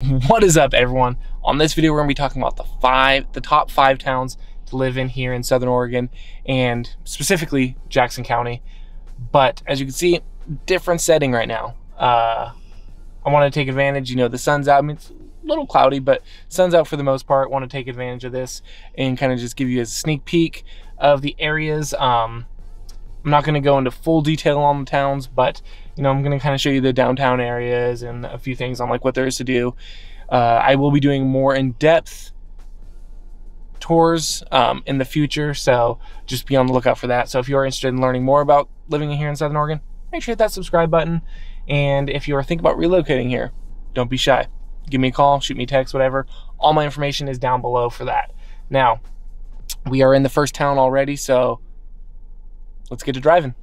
What is up, everyone? On this video, we're gonna be talking about the top 5 towns to live in here in Southern Oregon, and specifically Jackson County. But as you can see, different setting right now. I want to take advantage. You know, the sun's out. I mean, it's a little cloudy, but sun's out for the most part. Want to take advantage of this and kind of just give you a sneak peek of the areas. I'm not going to go into full detail on the towns, but you know, I'm going to kind of show you the downtown areas and a few things on like what there is to do. I will be doing more in-depth tours in the future, so just be on the lookout for that. So if you are interested in learning more about living here in Southern Oregon, make sure to hit that subscribe button. And if you are thinking about relocating here, don't be shy. Give me a call, shoot me a text, whatever. All my information is down below for that. Now, we are in the first town already, so let's get to driving.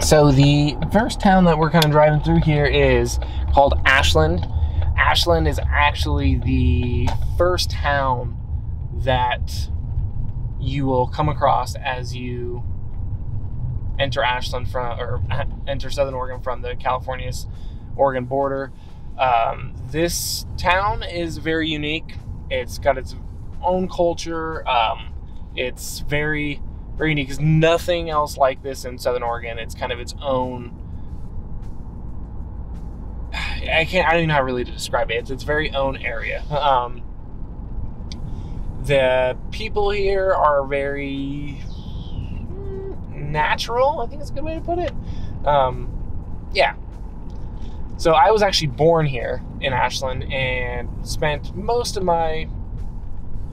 So the first town that we're kind of driving through here is called Ashland. Ashland is actually the first town that you will come across as you enter Ashland enter Southern Oregon from the California-Oregon border. This town is very unique. It's got its own culture. It's very unique. There's nothing else like this in Southern Oregon. It's kind of its own. I don't even know how really to describe it. It's its very own area. The people here are very natural, I think that's a good way to put it. Yeah. So I was actually born here in Ashland and spent most of my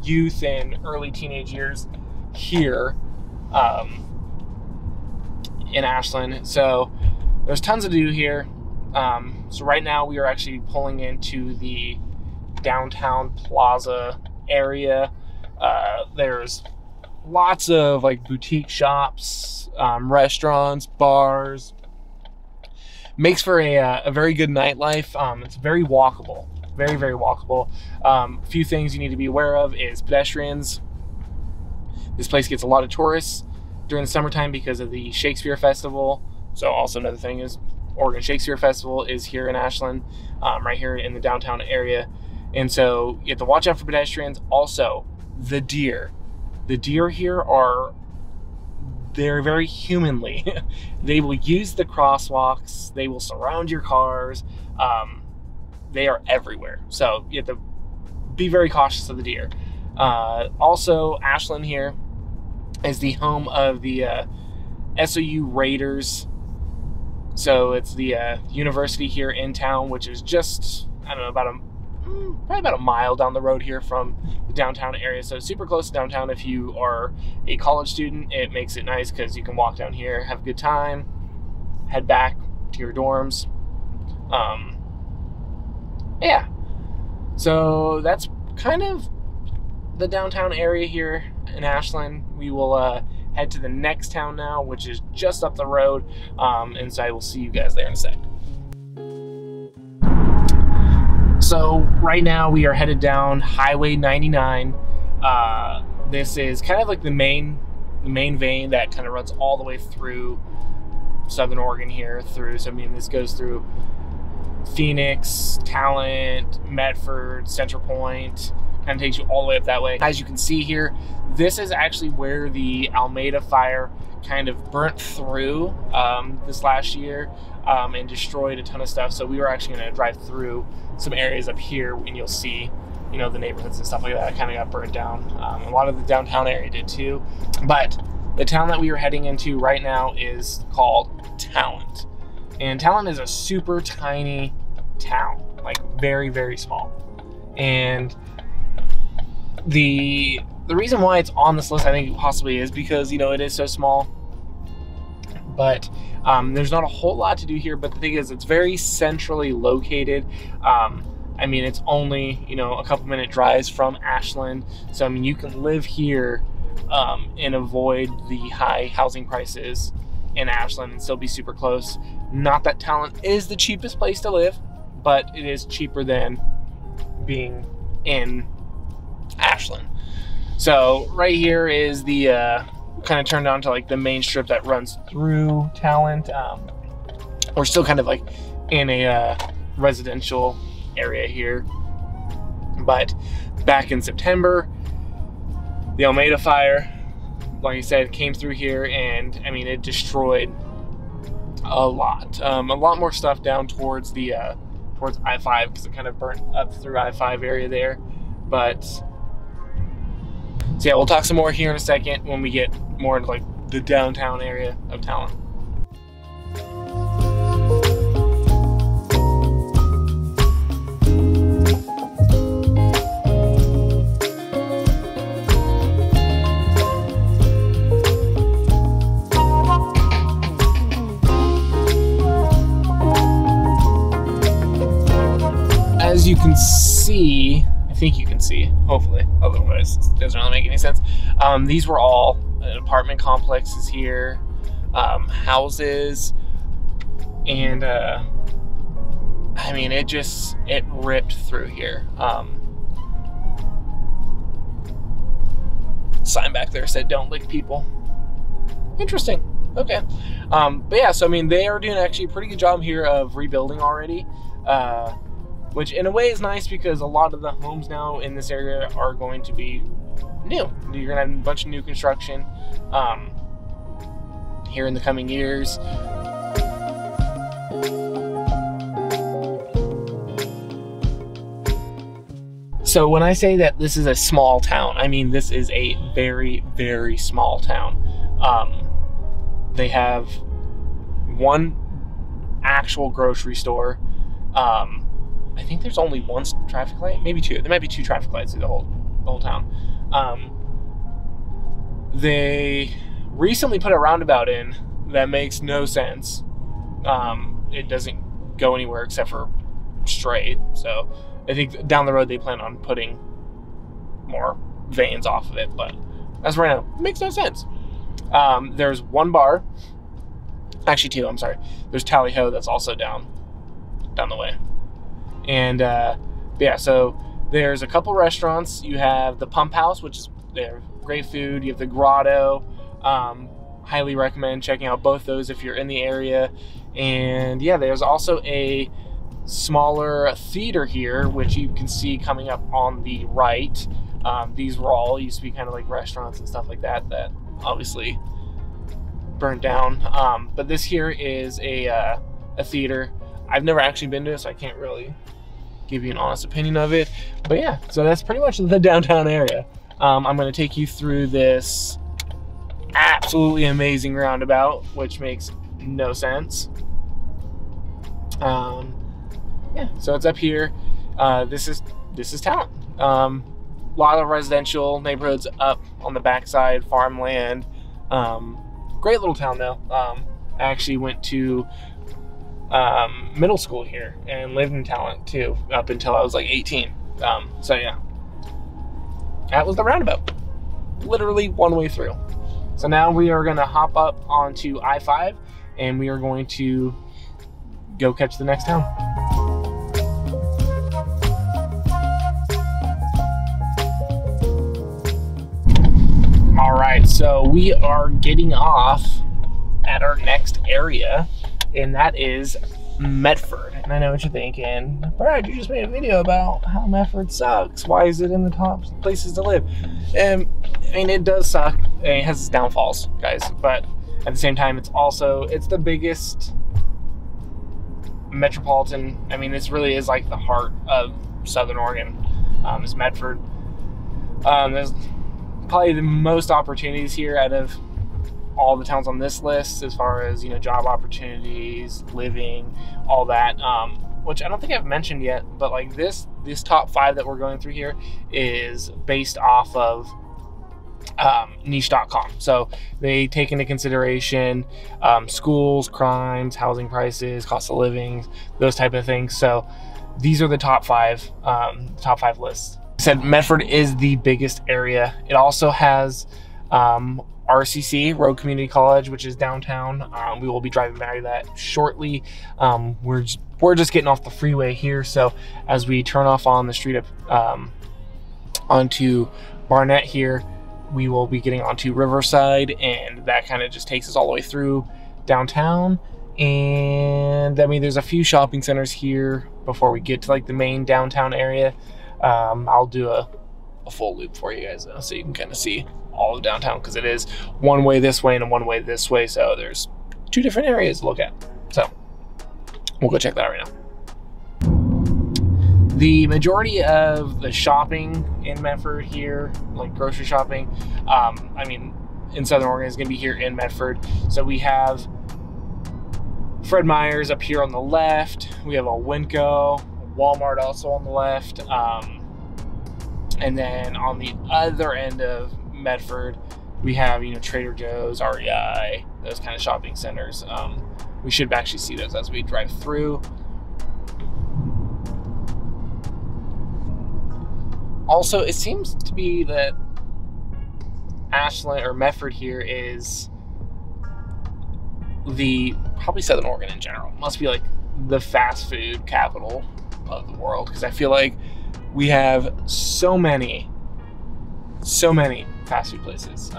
youth and early teenage years here in Ashland. So there's tons to do here. So right now we are actually pulling into the downtown plaza area. There's lots of like boutique shops, restaurants, bars. Makes for a very good nightlife. It's very walkable, very walkable. A few things you need to be aware of is pedestrians. This place gets a lot of tourists during the summertime because of the Shakespeare Festival. So also another thing is Oregon Shakespeare Festival is here in Ashland, right here in the downtown area. And so you have to watch out for pedestrians. Also, the deer. The deer here they're very humanly. They will use the crosswalks. They will surround your cars. They are everywhere. So you have to be very cautious of the deer. Also, Ashland here is the home of the SOU Raiders. So it's the university here in town, which is just, I don't know, probably about a mile down the road here from the downtown area. So super close to downtown. If you are a college student, it makes it nice because you can walk down here, have a good time, head back to your dorms. Yeah, so that's kind of the downtown area here in Ashland. We will head to the next town now, which is just up the road, and so I will see you guys there in a sec. So right now we are headed down Highway 99. This is kind of like the main vein that kind of runs all the way through Southern Oregon here through. So I mean, this goes through Phoenix, Talent, Medford, Central Point. Kind of takes you all the way up that way. As you can see here, this is actually where the Almeda fire kind of burnt through this last year and destroyed a ton of stuff. So we were actually going to drive through some areas up here, and you'll see, you know, the neighborhoods and stuff like that kind of got burnt down. A lot of the downtown area did too. But the town that we are heading into right now is called Talent. And Talent is a super tiny town, like very small. And the reason why it's on this list, I think possibly is because, you know, it is so small. But there's not a whole lot to do here. But the thing is, it's very centrally located. I mean, it's only, you know, a couple minute drives from Ashland. So I mean, you can live here and avoid the high housing prices in Ashland and still be super close. Not that Talent is the cheapest place to live, but it is cheaper than being in Ashland. So right here is the kind of turned on to like the main strip that runs through Talent. We're still kind of like in a residential area here. But back in September, the Almeida fire, like I said, came through here, and I mean, it destroyed a lot more stuff down towards the towards I-5, because it kind of burnt up through I-5 area there. But so yeah, we'll talk some more here in a second when we get more into like the downtown area of Talon. As you can see, I think you can see, hopefully, otherwise it doesn't really make any sense. These were all apartment complexes here, houses, and I mean, it ripped through here. Sign back there said, "Don't lick people." Interesting. Okay. But yeah, so I mean, they are doing actually a pretty good job here of rebuilding already. Which in a way is nice, because a lot of the homes now in this area are going to be new. You're gonna have a bunch of new construction here in the coming years. So when I say that this is a small town, I mean this is a very, very small town. They have one actual grocery store. I think there's only one traffic light, maybe two. There might be two traffic lights through the whole town. They recently put a roundabout in that makes no sense. It doesn't go anywhere except for straight. So I think down the road they plan on putting more veins off of it, but as of right now, it makes no sense. There's one bar, actually two, I'm sorry. There's Tally Ho that's also down the way. And yeah, so there's a couple restaurants. You have the Pump House, which is great food. You have the Grotto. Highly recommend checking out both those if you're in the area. And yeah, there's also a smaller theater here, which you can see coming up on the right. These were all used to be kind of like restaurants and stuff like that obviously burnt down. But this here is a theater. I've never actually been to it, so I can't really give you an honest opinion of it. But yeah, so that's pretty much the downtown area. I'm going to take you through this absolutely amazing roundabout, which makes no sense. Yeah, so it's up here. This is Talon. A lot of residential neighborhoods up on the backside, farmland. Great little town though. I actually went to middle school here and lived in Talon too up until I was like 18. So yeah, that was the roundabout, literally one way through. So now we are going to hop up onto I-5 and we are going to go catch the next town. All right, so we are getting off at our next area, and that is Medford. And I know what you're thinking, Brad, you just made a video about how Medford sucks. Why is it in the top places to live? I mean, it does suck. It has its downfalls, guys, but at the same time, it's the biggest metropolitan. I mean, this really is like the heart of Southern Oregon, is Medford. There's probably the most opportunities here out of all the towns on this list, as far as, you know, job opportunities, living, all that, which I don't think I've mentioned yet, but like this top 5 that we're going through here is based off of niche.com. So they take into consideration schools, crimes, housing prices, cost of living, those type of things. So these are the top 5 lists. I said Medford is the biggest area. It also has RCC, Road Community College, which is downtown. We will be driving by that shortly. We're just getting off the freeway here, so as we turn off on the street up onto Barnett here, we will be getting onto Riverside, and that kind of just takes us all the way through downtown. And I mean, there's a few shopping centers here before we get to like the main downtown area. I'll do a full loop for you guys though, so you can kind of see all of downtown, because it is one way this way and one way this way, so there's two different areas to look at. So we'll go check that out right now. The majority of the shopping in Medford here, like grocery shopping, I mean, in Southern Oregon, is going to be here in Medford. So we have Fred Meyer's up here on the left. We have a Winco, Walmart also on the left. And then on the other end of Medford, we have, you know, Trader Joe's, REI, those kind of shopping centers. We should actually see those as we drive through. Also, it seems to be that Ashland or Medford here is probably Southern Oregon in general. Must be like the fast food capital of the world, because I feel like we have so many fast food places.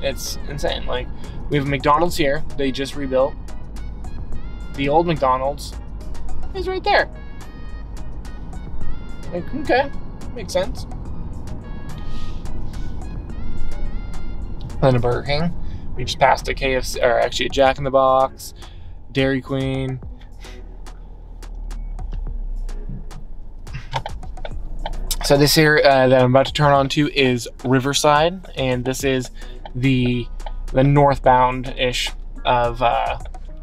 It's insane. Like, we have McDonald's here. They just rebuilt. The old McDonald's is right there. Like, okay. Makes sense. Then a Burger King. We just passed a KFC, or actually a Jack in the Box, Dairy Queen. So this here that I'm about to turn on to is Riverside, and this is the northbound-ish of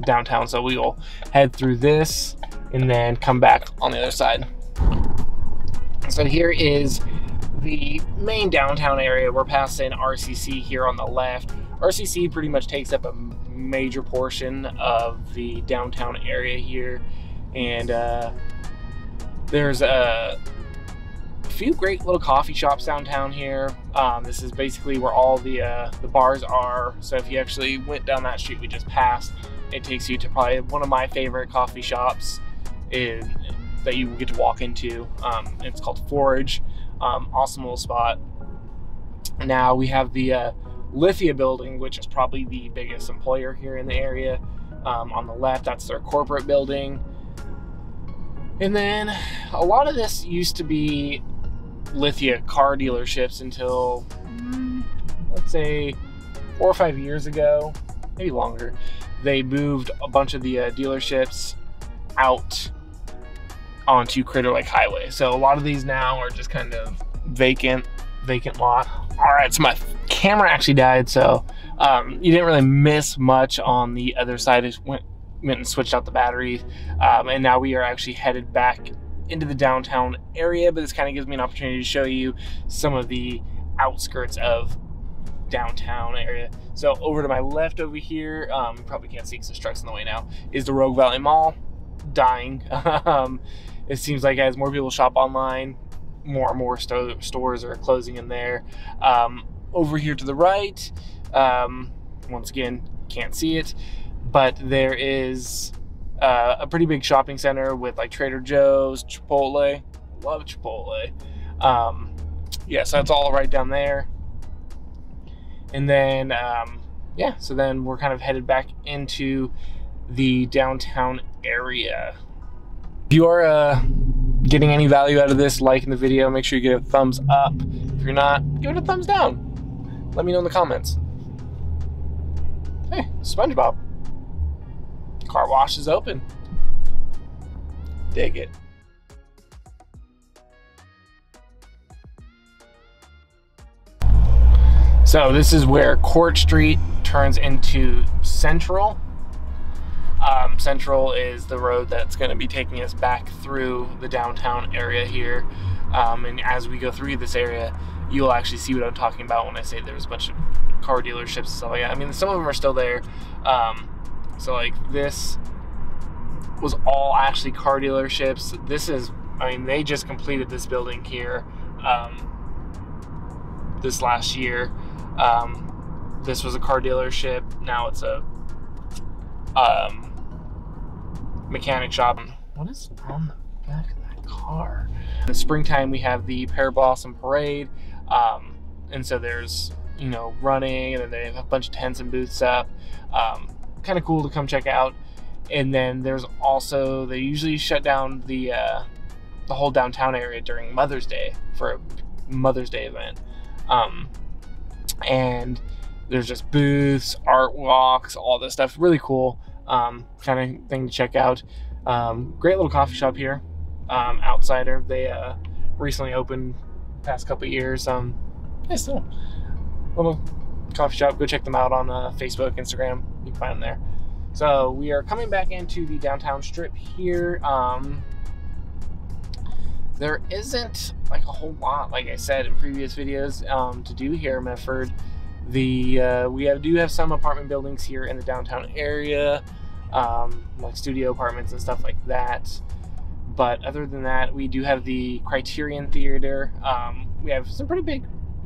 downtown. So we will head through this and then come back on the other side. So here is the main downtown area. We're passing RCC here on the left. RCC pretty much takes up a major portion of the downtown area here, and there's a few great little coffee shops downtown here. This is basically where all the bars are. So if you actually went down that street we just passed, it takes you to probably one of my favorite coffee shops that you get to walk into. It's called Forage. Awesome little spot. Now we have the Lithia building, which is probably the biggest employer here in the area. On the left, that's their corporate building. And then a lot of this used to be Lithia car dealerships until, let's say, 4 or 5 years ago, maybe longer. They moved a bunch of the dealerships out onto Crater Lake Highway. So a lot of these now are just kind of vacant lot. All right, so my camera actually died, so you didn't really miss much on the other side. It went and switched out the battery, and now we are actually headed back into the downtown area, but this kind of gives me an opportunity to show you some of the outskirts of downtown area. So over to my left over here, you probably can't see because the truck's in the way now, is the Rogue Valley Mall. Dying. It seems like as more people shop online, more and more stores are closing in there. Over here to the right, once again, can't see it, but there is a pretty big shopping center with like Trader Joe's, Chipotle. Love Chipotle. Yeah, so that's all right down there. And then, yeah, so then we're kind of headed back into the downtown area. If you are getting any value out of this, liking the video, make sure you give it a thumbs up. If you're not, give it a thumbs down. Let me know in the comments. Hey, SpongeBob. Car wash is open. Dig it. So this is where Court Street turns into Central. Central is the road that's going to be taking us back through the downtown area here. And as we go through this area, you'll actually see what I'm talking about when I say there's a bunch of car dealerships and stuff like that. I mean, some of them are still there. So like this was all actually car dealerships. This is, I mean, they just completed this building here this last year. This was a car dealership. Now it's a mechanic shop. What is on the back of that car? In the springtime, we have the Pear Blossom Parade. And so there's, you know, running, and then they have a bunch of tents and booths up. Kind of cool to come check out. And then there's also, they usually shut down the the whole downtown area during Mother's Day for a Mother's Day event. And there's just booths, art walks, all this stuff. Really cool kind of thing to check out. Great little coffee shop here. Outsider. They recently opened past couple of years. Yeah, still little coffee shop. Go check them out on Facebook, Instagram. You can find them there. So we are coming back into the downtown strip here. There isn't like a whole lot, like I said in previous videos, to do here in Medford. We do have some apartment buildings here in the downtown area, like studio apartments and stuff like that. But other than that, we do have the Criterion Theater. We have some pretty big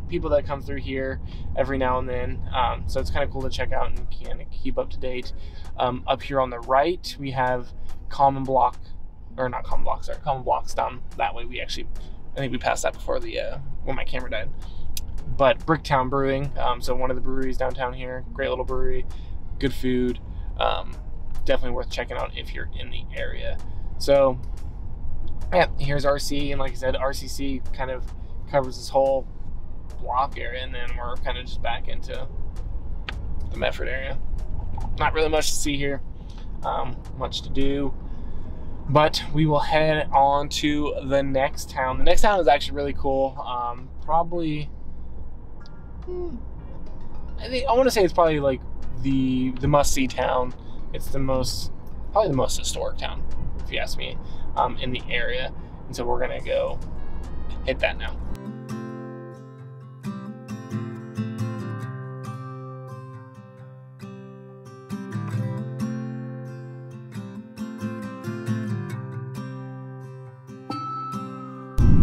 people that come through here every now and then, so it's kind of cool to check out and kind of keep up to date. Up here on the right, we have Common Blocks down that way. I think we passed that before when my camera died. But Bricktown Brewing, so one of the breweries downtown here. Great little brewery, good food, definitely worth checking out if you're in the area. So yeah, here's RC, and like I said, RCC kind of covers this whole block area, and then we're kind of just back into the Medford area. Not really much to see here, much to do, but we will head on to the next town. The next town is actually really cool. Probably, I want to say it's probably like the must-see town. It's probably the most historic town, if you ask me, in the area. And so we're gonna go hit that now.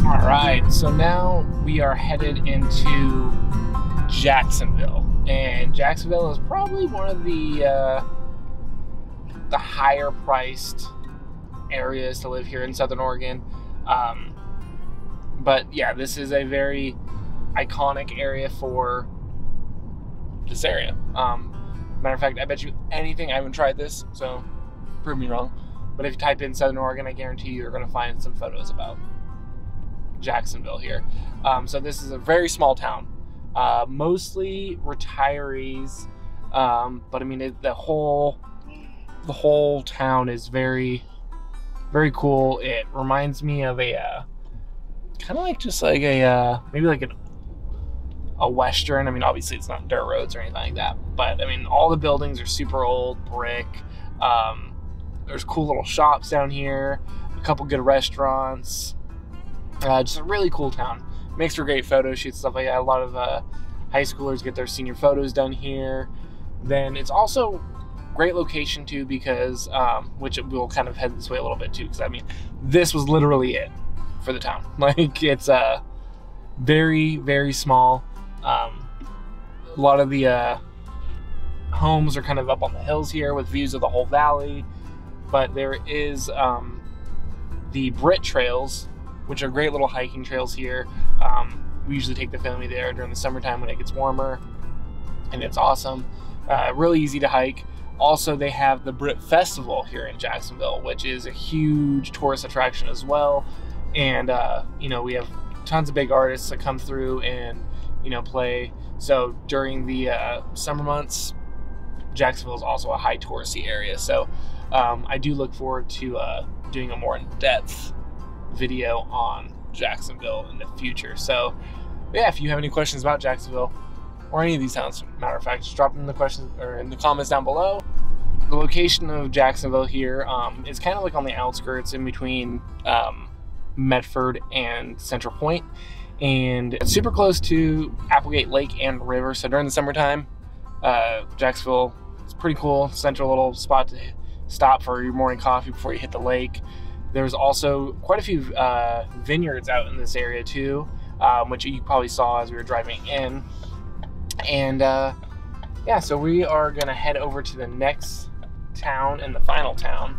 All right, so now we are headed into Jacksonville, and Jacksonville is probably one of the higher priced areas to live here in Southern Oregon. But yeah, this is a very iconic area for this area. Matter of fact, I bet you anything, I haven't tried this, so prove me wrong, but if you type in Southern Oregon, I guarantee you're going to find some photos about Jacksonville here. So this is a very small town, mostly retirees, but I mean the whole town is very, very cool. It reminds me of a kind of like just like a maybe like a western. I mean, obviously it's not dirt roads or anything like that, but I mean all the buildings are super old brick. There's cool little shops down here, a couple good restaurants. Just a really cool town. Makes for great photo shoots, stuff like that. A lot of high schoolers get their senior photos done here. Then it's also great location too, because which we'll kind of head this way a little bit too, because I mean this was literally it for the town. Like it's very, very small. A lot of the homes are kind of up on the hills here with views of the whole valley, but there is the Brit Trails, which are great little hiking trails here. We usually take the family there during the summertime when it gets warmer, and it's awesome. Really easy to hike. Also, they have the Brit Festival here in Jacksonville, which is a huge tourist attraction as well. And you know, we have tons of big artists that come through and play. So during the summer months, Jacksonville is also a high touristy area. So I do look forward to doing a more in-depth video on Jacksonville in the future. So yeah, if you have any questions about Jacksonville or any of these towns, matter of fact, just drop them in the questions or in the comments down below. The location of Jacksonville here is kind of like on the outskirts in between Medford and Central Point, and it's super close to Applegate Lake and River. So during the summertime, Jacksonville is pretty cool, central little spot to stop for your morning coffee before you hit the lake. There's also quite a few vineyards out in this area too, which you probably saw as we were driving in. And yeah, so we are gonna head over to the next town and the final town.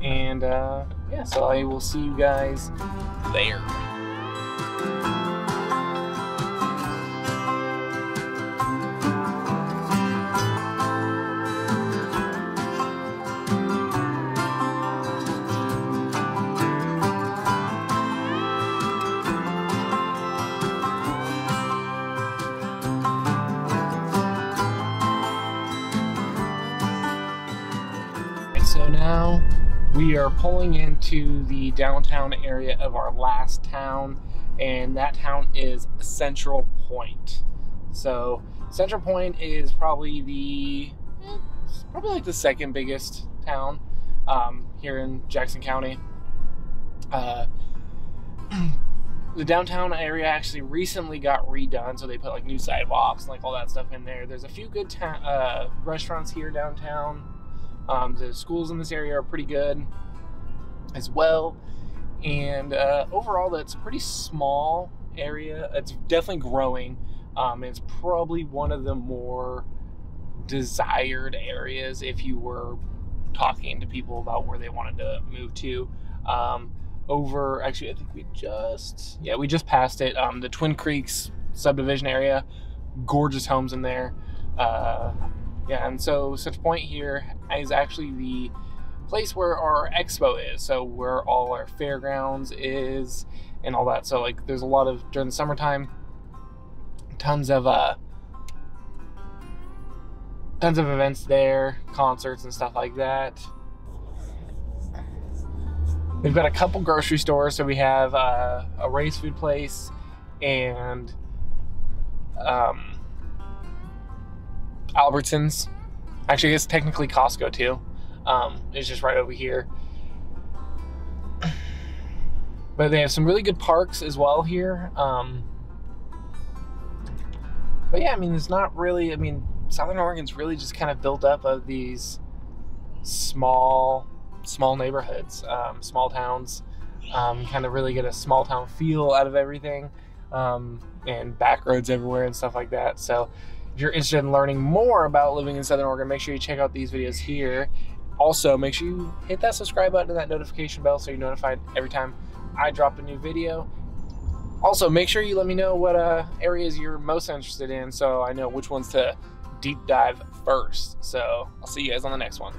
And yeah, so I will see you guys there. we are pulling into the downtown area of our last town, and that town is Central Point. So Central Point is probably like the second biggest town here in Jackson County. The downtown area actually recently got redone, so they put like new sidewalks and like all that stuff in there. There's a few good restaurants here downtown. The schools in this area are pretty good as well, and overall that's a pretty small area. It's definitely growing. It's probably one of the more desired areas if you were talking to people about where they wanted to move to. Actually, I think we just passed it. The Twin Creeks subdivision area, gorgeous homes in there. And so Central Point here is actually the place where our expo is, so where all our fairgrounds is and all that. So like there's a lot of, during the summertime, tons of events there, concerts and stuff like that. We've got a couple grocery stores, so we have a race food place and Albertsons. Actually, it's technically Costco too. It's just right over here. But they have some really good parks as well here. But yeah, I mean, it's not really, Southern Oregon's really just kind of built up of these small neighborhoods, small towns. Kind of really get a small town feel out of everything, and back roads everywhere and stuff like that. So if you're interested in learning more about living in Southern Oregon, make sure you check out these videos here. Also, make sure you hit that subscribe button and that notification bell so you're notified every time I drop a new video. Also, make sure you let me know what areas you're most interested in so I know which ones to deep dive first. So I'll see you guys on the next one.